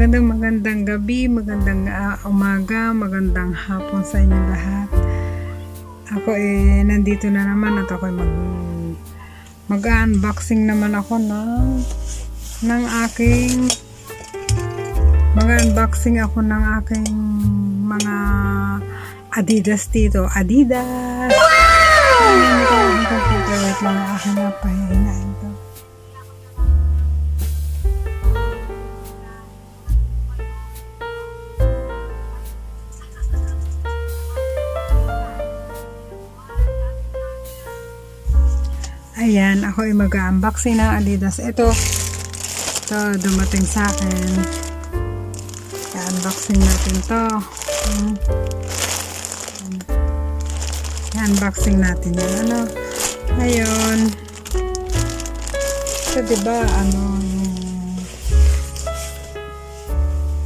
Magandang gabi, magandang umaga, magandang hapon sa inyong lahat. Ako nandito na naman at ako mag-unboxing naman ako ng aking mga Adidas dito. Adidas! Wow! Ayan ito ang computer. Wait lang, akin na pahihinain to. Ayan, ako ay mag-unboxing ng Adidas. Ito dumating sa akin. I-unboxing natin to. I-unboxing natin yan. Ngayon, ito diba,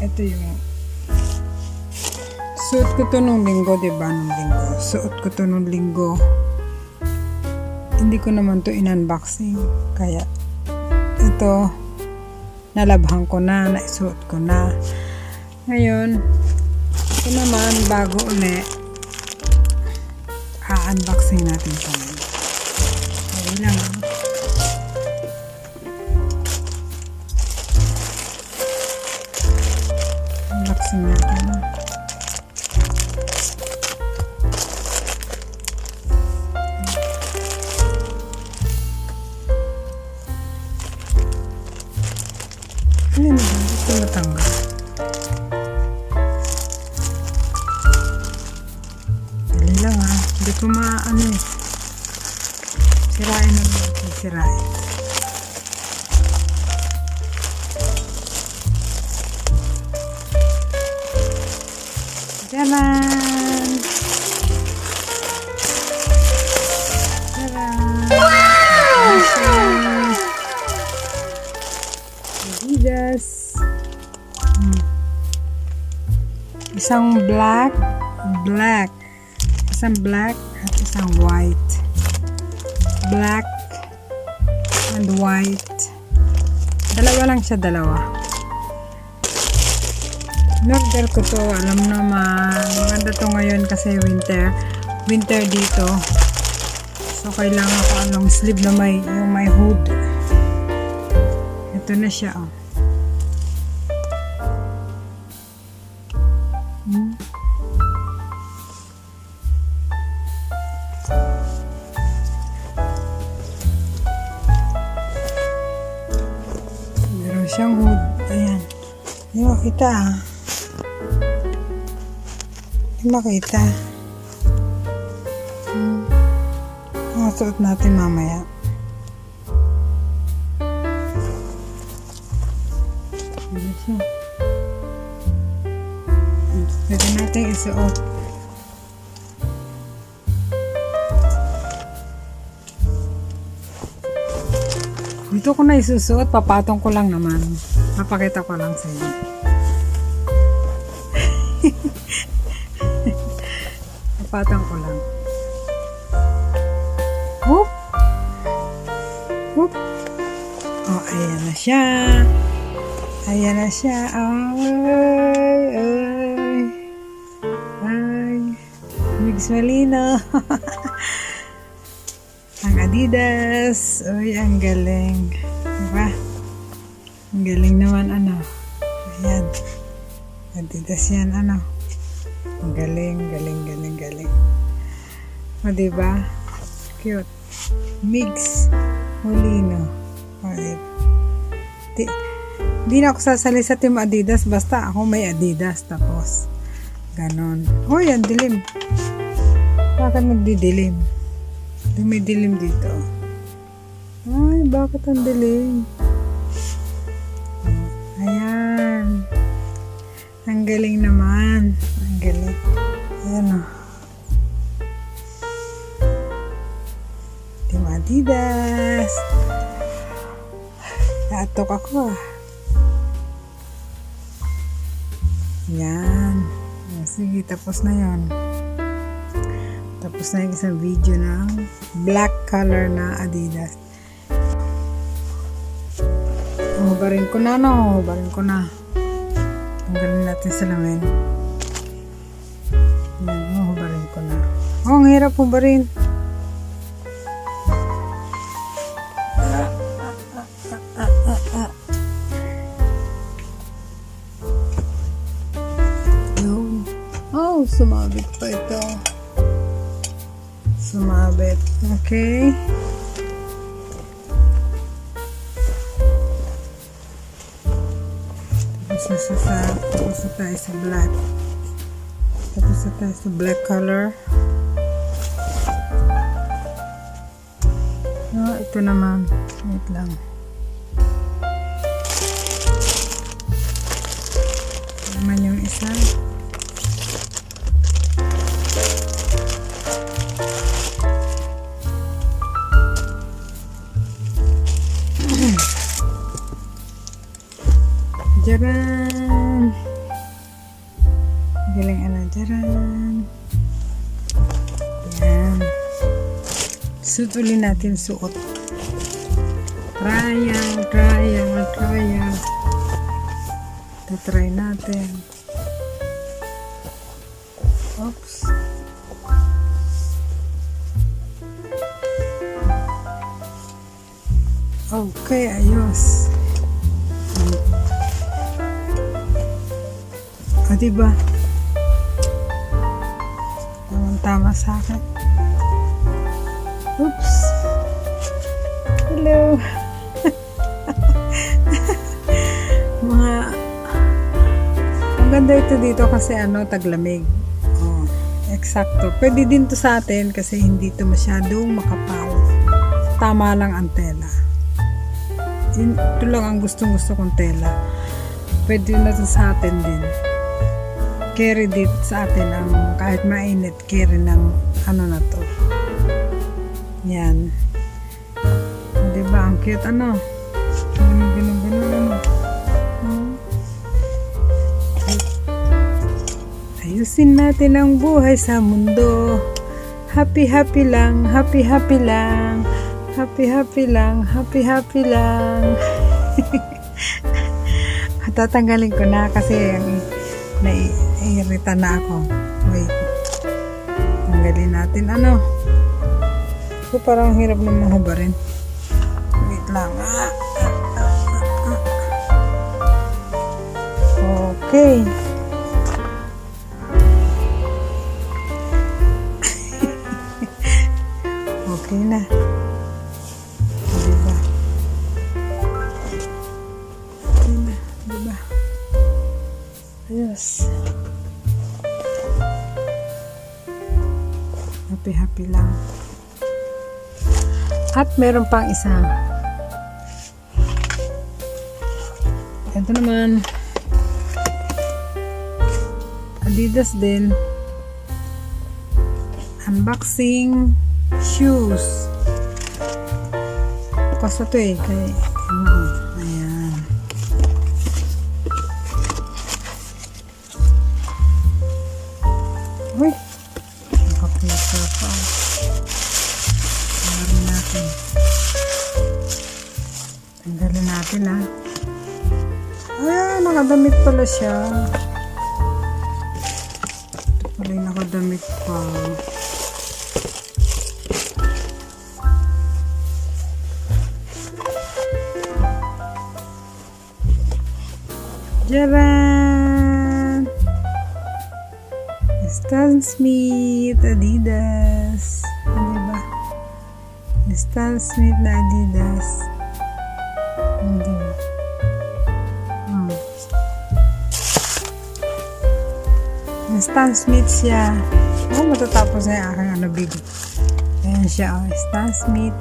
ito yung suot ko to nung linggo, diba, suot ko to nung linggo. Hindi ko naman to in-unboxing, kaya ito nalabhan ko na, naisuot ko na. Ngayon ito naman bago uli, unboxing natin ito ngayon. Okay lang, unboxing natin. Ano ba? Ito matanggal. Dali lang ha. Hindi ko sirain na natin. Sirain. Jalan! Jalan! Wow! Adidas. Isang black, isang black at isang white. Black and white. Dalawa lang siya, dalawa. Norder ko to, alam naman. Maganda to ngayon kasi winter dito. So kailangan ko long sleeve na yung may hood. Ito na siya, oh. Meron siyang hood. Ayan. Hindi makita, ah. Hindi makita. Masuot natin mamaya. Pwede natin isuot. Dito ko na isusuot, papatong ko lang naman. Papakita ko lang sa inyo. Papatong ko lang. Whoop! Whoop! Oh, ayan na siya. Ayan na siya. Ay. Migs Malino. Ang Adidas. Uy, ang galing. Diba? Ang galing naman, Ayan. Adidas yan, Ang galing. O, diba? Cute. Migs Malino. O, diba? Hindi na ako sasali sa team Adidas, basta ako may Adidas, tapos ganon. Hoy, ang dilim. Bakit nagdidilim? May dilim dito. Ay, bakit ang dilim? Ayan. Ang galing naman. Ang galing. Ayan, o. Team Adidas. Naatok ako, Yan. Sige, tapos na yon. Tapos na yung isang video ng black color na Adidas. Hubarin ko na, Tanggalin natin salamin. Yan, hubarin ko na. Oh, ang hirap hubarin. Yun. Oh, sumabit pa ito. Sumabit. Okay. Tapos na tayo sa black. Tapos na tayo sa black color. Oh, ito naman. Wait lang. Ito naman yung isa. Jaran! Galing jaran! Yan. Suot ulit natin suot. Trial. Try natin. Oops. Okay, ayos. Diba? Tama sa akin. Oops. Hello. Ang ganda ito dito kasi taglamig. Oh, eksakto. Pwede din to sa atin kasi hindi to masyadong makapal. Tama lang ang tela. Ito lang ang gustong-gusto kong tela. Pwede na to sa atin din. Carry dito sa atin ang kahit mainit, carry ng na to. Yan. Diba? Ang cute ganun. Ayusin natin ang buhay sa mundo. Happy lang. Happy lang. Tatanggalin ko na kasi naiirita na ako. Wait. Tanggalin natin So, parang hirap naman hubarin. Wait lang. Okay. Okay na. Diba? Ayos. Happy lang. At meron pang isa. Ito naman. Adidas din. Unboxing shoes. Basta to kay ayan. Uy, nakapisa pa. Tanggalin natin ayan, nakadamit pala siya. Ito pala yung nakadamit pa. Jaran! Stan Smith Adidas. Diba? Stan Smith na Adidas. Diba? Stan Smith siya. Matatapos na yung aking big. Ayan siya. Stan Smith.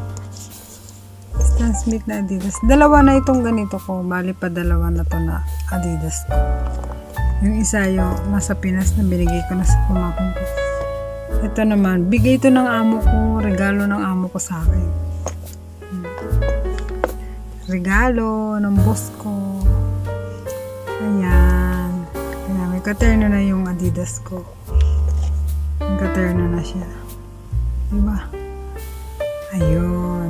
Stan Smith na Adidas. Dalawa na itong ganito ko. Bali pa dalawa na to na Adidas ko. Yung isa yung nasa Pinas na binigay ko na sa pamangkin ko. Ito naman, bigay ito ng amo ko. Regalo ng amo ko sa akin. Regalo ng boss ko. Ayan. Ayan, may katerno na yung Adidas ko. May katerno na siya. Diba? Ayun.